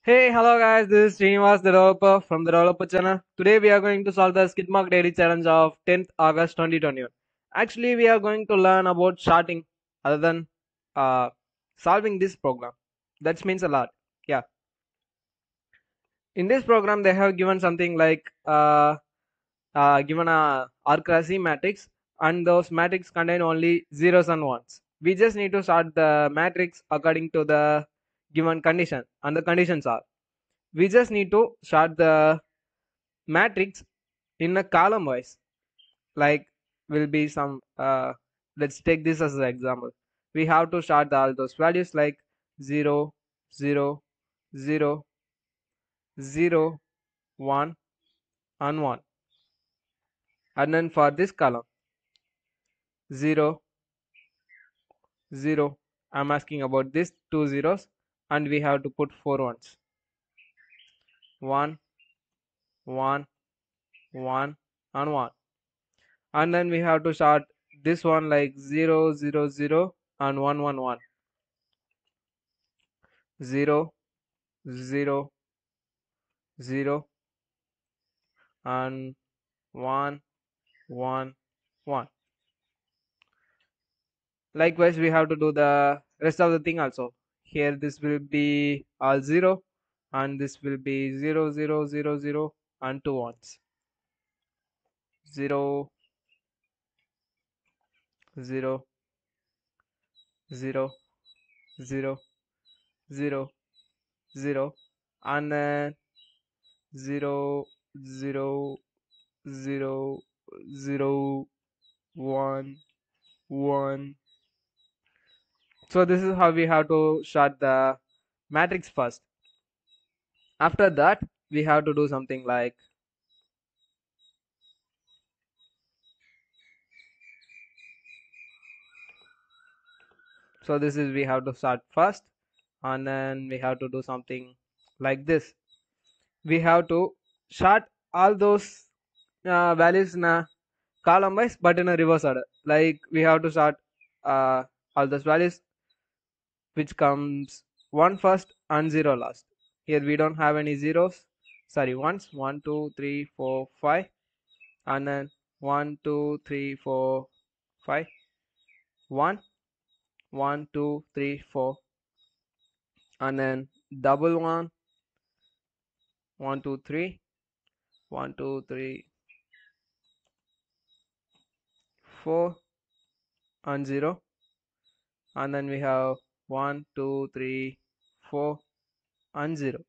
Hey, hello guys, this is Srinivas the developer from the developer channel. Today we are going to solve the Skidmark Daily Challenge of 10th August 2021. Actually, we are going to learn about charting other than uh, solving this program. That means a lot. Yeah. In this program, they have given something like given a Arcracy matrix, and those matrix contain only zeros and ones. We just need to sort the matrix according to the given condition, and the conditions are we just need to sort the matrix in a column wise, like will be some let's take this as an example. We have to sort all those values like 0 0 0 0 1 and 1, and then for this column 0 0, I'm asking about this two zeros, and we have to put four ones. 1 1 1 and 1, and then we have to sort this one like 0 0 0 and 1 1 1, 0 0 0 and 1 1 1. Likewise, we have to do the rest of the thing also. Here this will be all 0, and this will be 0 0 0 0 and two ones. 0 0 0 0 0 0, and then 0 0 0 0 1 1. So this is how we have to sort the matrix first. After that, we have to do something like, so this is we have to sort first, and then we have to do something like this. We have to sort all those values in a column wise, but in a reverse order. Like we have to sort all those values which comes 1 first and 0 last. Here we don't have any zeros, sorry, ones. 1 2 3 4 5, and then 1 2 3 4 5, 1 1 2 3 4, and then double 1 1 2 3 1 2 3 4 and 0, and then we have 1 2 3 4 and 0.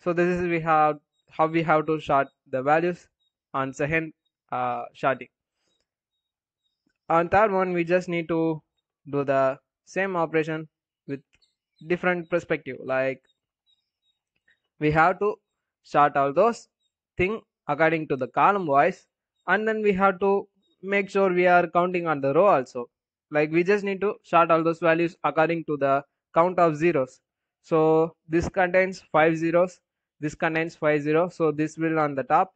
So this is we have how we have to sort the values on second sorting. On third one, we just need to do the same operation with different perspective. Like we have to sort all those thing according to the column wise, and then we have to make sure we are counting on the row also. Like we just need to sort all those values according to the count of zeros. So this contains 5 zeros, this contains 5 zeros, so this will on the top,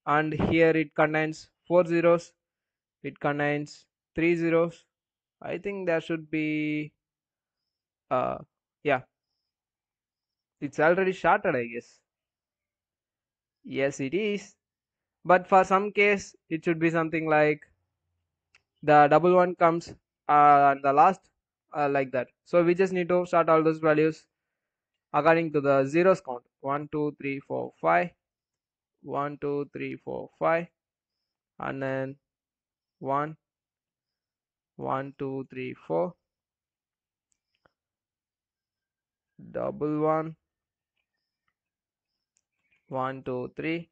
and here it contains 4 zeros, it contains 3 zeros. I think there should be uh yeah, it's already sorted, I guess. Yes, it is. But for some case, it should be something like the double one comes on the last, like that. So we just need to sort all those values according to the zeros count. 1 2 3 4 5, 1 2 3 4 5, and then 1 1 2 3 4, double 1 1 2 3,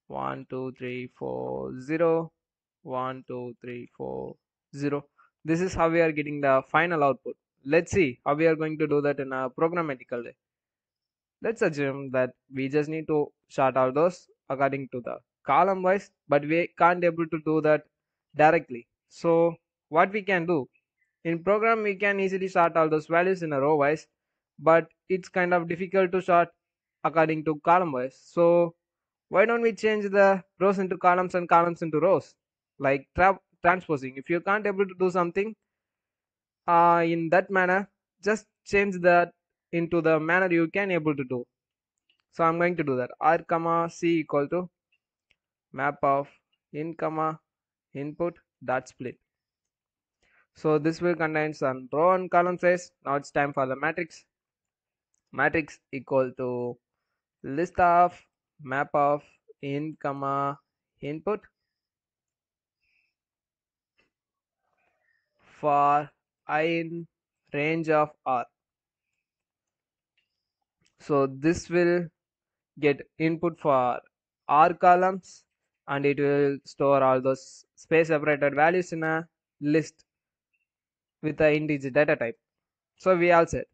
1 2 3 4 0, 1 2 3 4 0. This is how we are getting the final output. Let's see how we are going to do that in a programmatical way. Let's assume that we just need to sort all those according to the column wise, but we can't able to do that directly. So what we can do in program, we can easily sort all those values in a row wise, but it's kind of difficult to sort according to column wise. So why don't we change the rows into columns and columns into rows, like transposing? If you can't able to do something, in that manner, just change that into the manner you can able to do. So I'm going to do that. R comma C equal to map of in comma input dot split. So this will contain some row and column size. Now it's time for the matrix. Matrix equal to list of map of in comma input for I in range of R. So this will get input for R columns and it will store all those space separated values in a list with the integer data type. So we all set.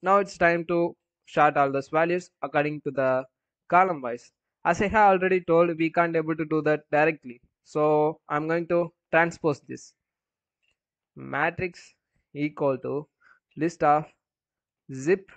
Now it's time to sort all those values according to the column wise. As I have already told, we can't able to do that directly. So I'm going to transpose this. Matrix equal to list of zip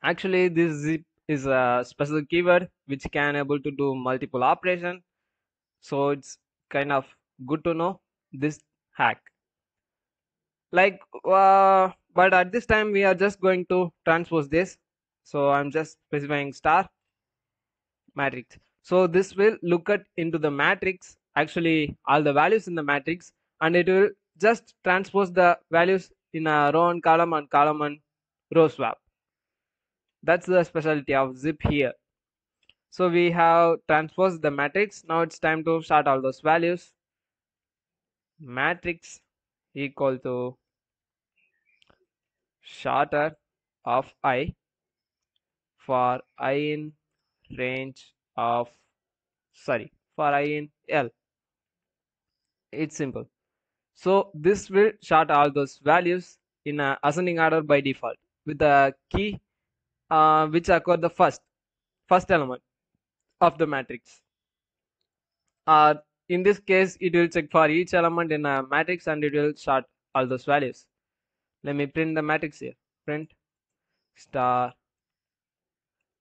Actually, this zip is a special keyword which can able to do multiple operation. So it's kind of good to know this hack. Like, but at this time we are just going to transpose this. So I'm just specifying star matrix. So this will look at into the matrix, actually all the values in the matrix, and it will just transpose the values in a row and column and row swap. That's the specialty of zip here. So we have transposed the matrix. Now it's time to sort all those values. Matrix equal to sorter of I for I in range of, sorry, for I in L. It's simple. So this will sort all those values in a ascending order by default with the key which occur the first element of the matrix. In this case, it will check for each element in a matrix and it will sort all those values. Let me print the matrix here. Print star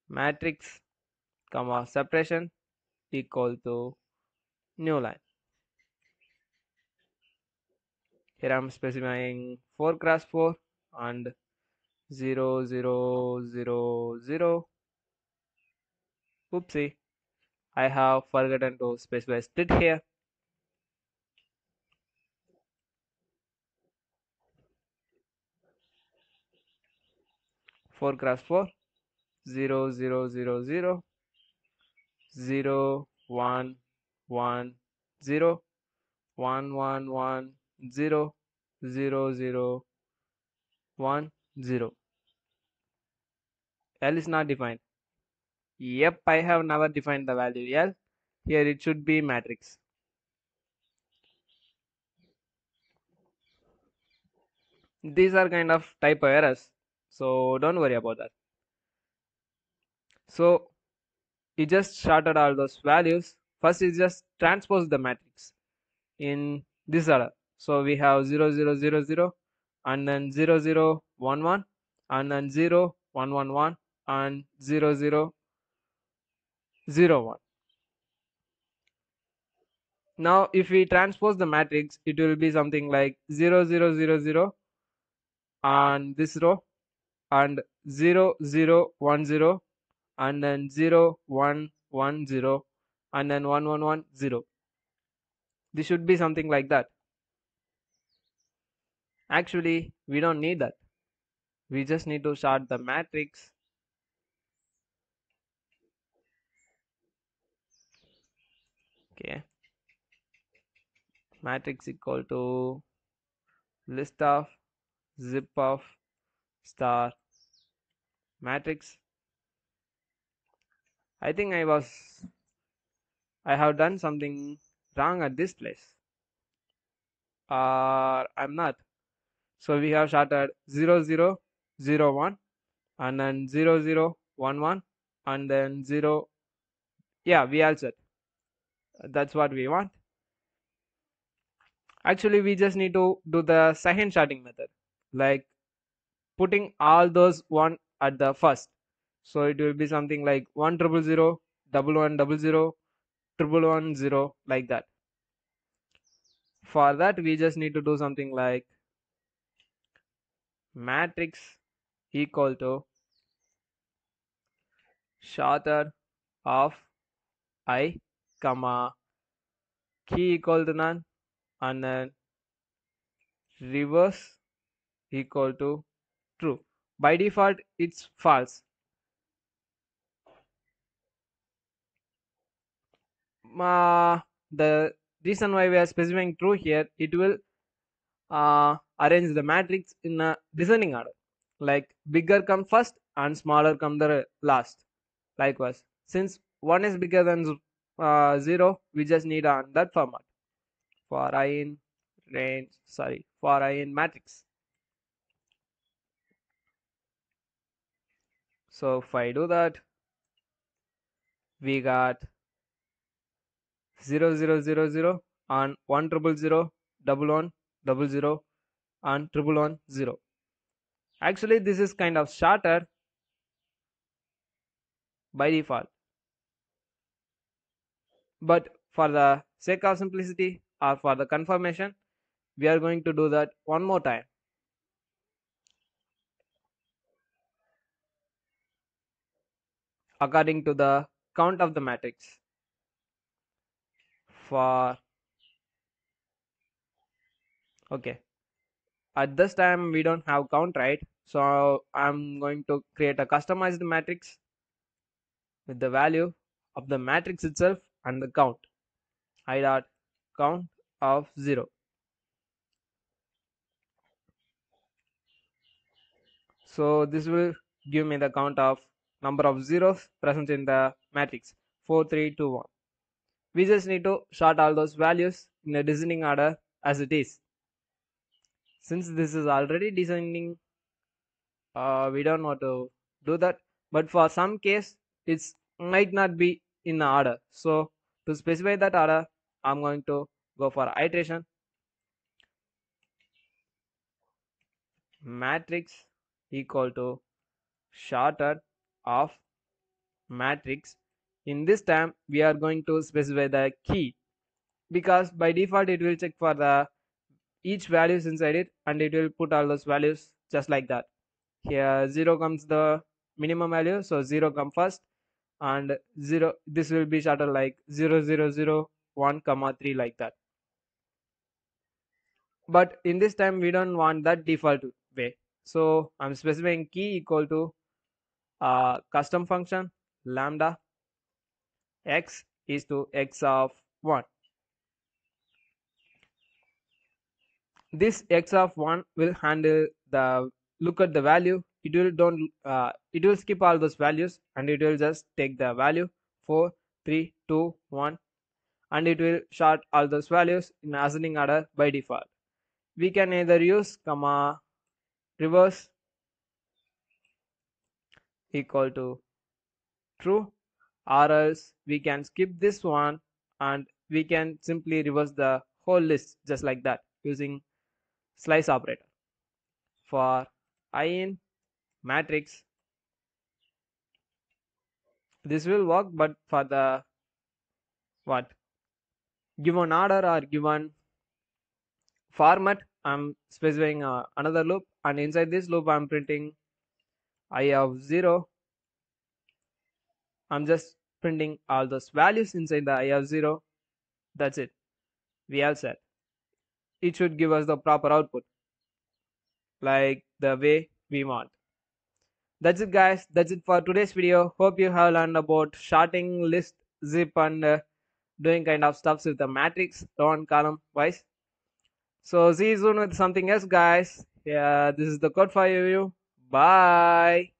matrix comma separation equal to new line. Here I'm specifying 4 cross 4 and 0 0 0 0. Oopsie, I have forgotten to specify split here. 4 cross 4 0 0 0 0 0 1 1 0 1 1 1 0 0 0 1 0. L is not defined. Yep, I have never defined the value L. Here it should be matrix. These are kind of typo errors, so don't worry about that. So you just sorted all those values. First is just transpose the matrix in this order. So we have 0 0 0 0 and then 0 0 1 1 and then 0 1 1 1 and 0 0 0 1. Now if we transpose the matrix, it will be something like 0 0 0 0 and this row and 0 0 1 0 and then 0 1 1 0 and then 1 1 1 0. This should be something like that. Actually, we don't need that. We just need to sort the matrix. Okay, matrix equal to list of zip of star matrix. I think I have done something wrong at this place, or I'm not. So we have started 0001 and then 0011 and then 0. Yeah, we all set. That's what we want. Actually, we just need to do the second sorting method, like putting all those one at the first. So it will be something like 1 0 0 1 1 0 0 1 1 1 0, like that. For that, we just need to do something like matrix equal to sorted of I, comma, key equal to none, and then reverse equal to true. By default, it's false. The reason why we are specifying true here, it will arrange the matrix in a descending order, like bigger come first and smaller come the last. Likewise, since 1 is bigger than 0, we just need on that format for I in for I in matrix. So if I do that, we got 0000 and 1 0 0 1 1 0 and 1 1 1 0. Actually, this is kind of shorter by default, but for the sake of simplicity or for the confirmation, we are going to do that one more time. According to the count of the matrix. For okay, at this time we don't have count, right? So I'm going to create a customized matrix with the value of the matrix itself and the count. I dot count of 0. So this will give me the count of number of zeros present in the matrix 4 3 2 1. We just need to sort all those values in a descending order as it is. Since this is already descending, we don't want to do that, but for some case it might not be in order. So to specify that order, I'm going to go for iteration matrix equal to sorted of matrix. In this time we are going to specify the key, because by default it will check for the each values inside it and it will put all those values just like that. Here 0 comes the minimum value, so 0 come first, and 0, this will be shorter like 0001 comma 3, like that. But in this time we don't want that default way, so I'm specifying key equal to custom function lambda x is to x of 1. This x of 1 will handle the look at the value. It will skip all those values and it will just take the value 4 3 2 1, and it will sort all those values in ascending order by default. We can either use comma reverse equal to true, or else we can skip this one and we can simply reverse the whole list just like that using slice operator. For I in matrix, this will work, but for the what given order or given format, I'm specifying another loop, and inside this loop I'm printing I of 0. I'm just printing all those values inside the I of 0. That's it. We have set. It should give us the proper output like the way we want. That's it, guys. That's it for today's video. Hope you have learned about sorting, list, zip, and doing kind of stuffs with the matrix row and column wise. So see you soon with something else, guys. Yeah, this is the code for you. Bye.